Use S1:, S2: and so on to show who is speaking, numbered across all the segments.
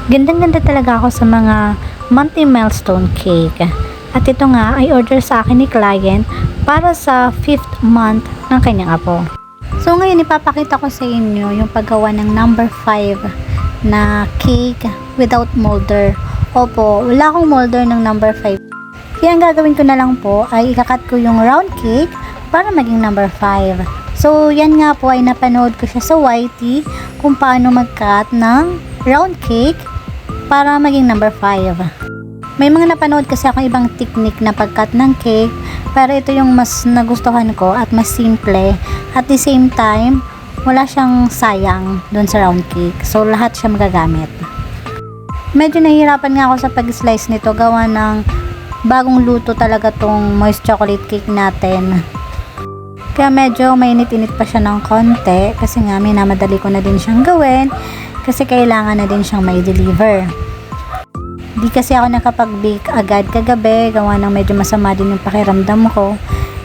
S1: Gandang-ganda talaga ako sa mga monthly milestone cake. At ito nga ay order sa akin ni client para sa 5th month ng kanyang apo. So ngayon ipapakita ko sa inyo yung paggawa ng number 5 na cake without molder. Opo, wala akong molder ng number 5. Kaya ang gagawin ko na lang po ay ikakat ko yung round cake para maging number 5. So yan nga po ay napanood ko siya sa YT kung paano mag-cut ng round cake para maging number 5. May mga napanood kasi ako ibang technique na pag-cut ng cake, pero ito yung mas nagustuhan ko at mas simple. At the same time, wala siyang sayang dun sa round cake. So lahat siya magagamit. Medyo nahihirapan nga ako sa pag-slice nito, gawa ng bagong luto talaga tong moist chocolate cake natin. Kaya medyo mainit-init pa siya ng konti kasi nga minamadali ko na din siyang gawin kasi kailangan na din siyang may deliver. Di kasi ako nakapag-bake agad kagabi, gawa ng medyo masama din yung pakiramdam ko.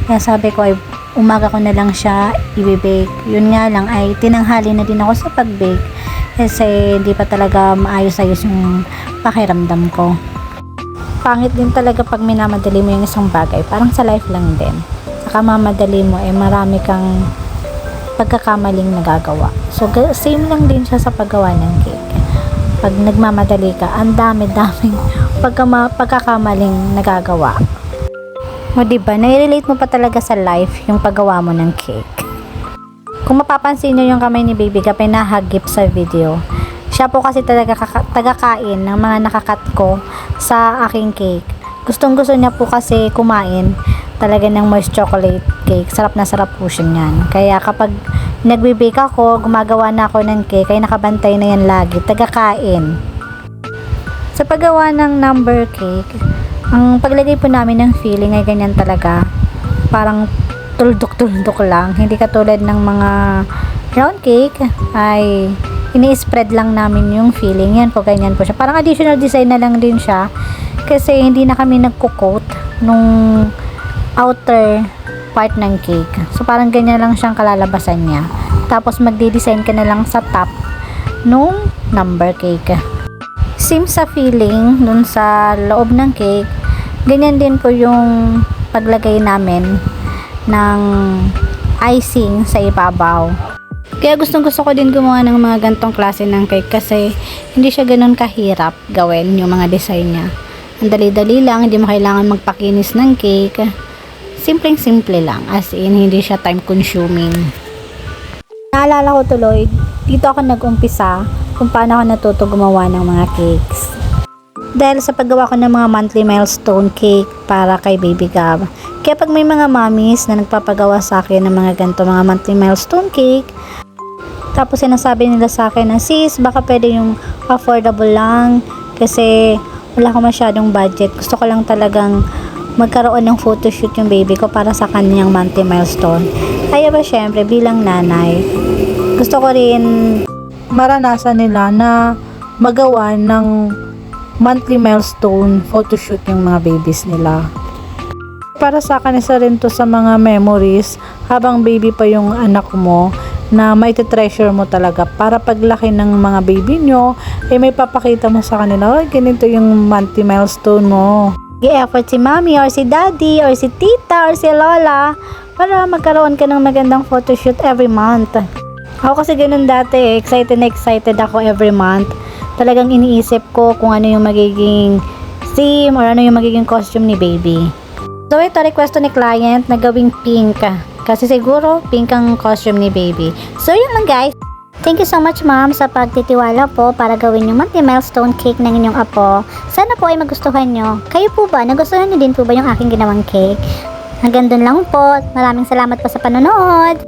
S1: Kaya sabi ko ay umaga ko na lang siya i-bake. Yun nga lang ay tinanghali na din ako sa pag-bake kasi hindi pa talaga maayos-ayos yung pakiramdam ko. Pangit din talaga pag minamadali mo yung isang bagay, parang sa life lang din. Saka mamadali mo eh marami kang pagkakamaling nagagawa. So same lang din siya sa paggawa ng cake. Pag nagmamadali ka, ang dami-daming pagkakamaling nagagawa. O diba, nai-relate mo pa talaga sa life yung paggawa mo ng cake. Kung mapapansin nyo yung kamay ni baby kapag nahagip sa video, siya po kasi talaga tagakain ng mga nakakat ko sa aking cake. Gustong gusto niya po kasi kumain talaga ng moist chocolate cake. Sarap na sarap po siya niyan. Kaya kapag nagbe-bake ako, gumagawa na ako ng cake, ay nakabantay na yan lagi, tagakain. Sa paggawa ng number cake, ang paglagay po namin ng filling ay ganyan talaga. Parang tuldok-tuldok lang. Hindi katulad ng mga round cake, ay ini-spread lang namin yung filling. Yan po, ganyan po siya. Parang additional design na lang din siya. Kasi hindi na kami nagko-coat nung outer part ng cake. So parang ganyan lang siyang kalalabasan niya. Tapos magde-design ka na lang sa top nung number cake. Same sa filling dun sa loob ng cake, ganyan din po yung paglagay namin ng icing sa ibabaw. Kaya gustong gusto ko din gumawa ng mga gantong klase ng cake kasi hindi siya ganun kahirap gawin yung mga design niya. Ang dali-dali lang, hindi mo kailangan magpakinis ng cake. Simpleng-simple lang, as in hindi siya time consuming. Naalala ko tuloy, dito ako nag-umpisa kung paano ako natuto gumawa ng mga cakes. Dahil sa paggawa ko ng mga monthly milestone cake para kay Baby Gab. Kaya pag may mga mommies na nagpapagawa sa akin ng mga ganito mga monthly milestone cake, tapos sinasabi nila sa akin na sis, baka pwede yung affordable lang kasi wala ko masyadong budget. Gusto ko lang talagang magkaroon ng photoshoot yung baby ko para sa kanyang monthly milestone. Kaya ba syempre bilang nanay, gusto ko rin maranasan nila na magawa ng monthly milestone photoshoot yung mga babies nila. Para sa akin isa rin to sa mga memories habang baby pa yung anak mo na may treasure mo talaga para paglaki ng mga baby nyo eh may papakita mo sa kanila, oh, ganito yung monthly milestone mo. I-effort si mommy or si daddy or si tita or si lola para magkaroon ka ng magandang photoshoot every month. Ako kasi ganun dati, excited na excited ako every month. Talagang iniisip ko kung ano yung magiging theme or ano yung magiging costume ni baby. So ito, request ni client na gawing pink kasi siguro pink ang costume ni baby. So yun lang guys. Thank you so much ma'am sa pagtitiwala po para gawin yung monthly milestone cake ng inyong apo. Sana po ay magustuhan nyo. Kayo po ba? Nagustuhan nyo din po ba yung aking ginawang cake? Hanggang dun lang po. Maraming salamat po sa panonood.